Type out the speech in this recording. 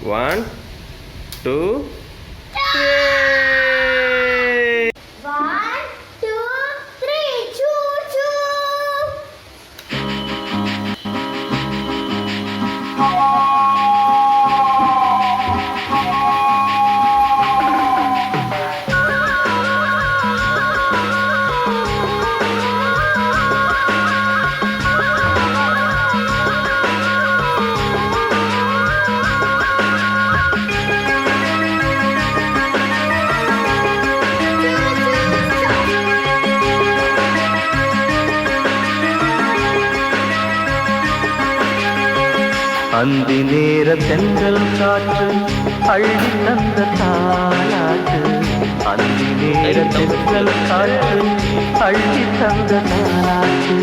1 2 3 1 2 3 choo choo. அந்தி நேர தென்றல் காற்று அள்ளி தந்த தாலாட்டு. அந்தி நேர தென்றல் காற்று அள்ளி தந்த தாலாட்டு.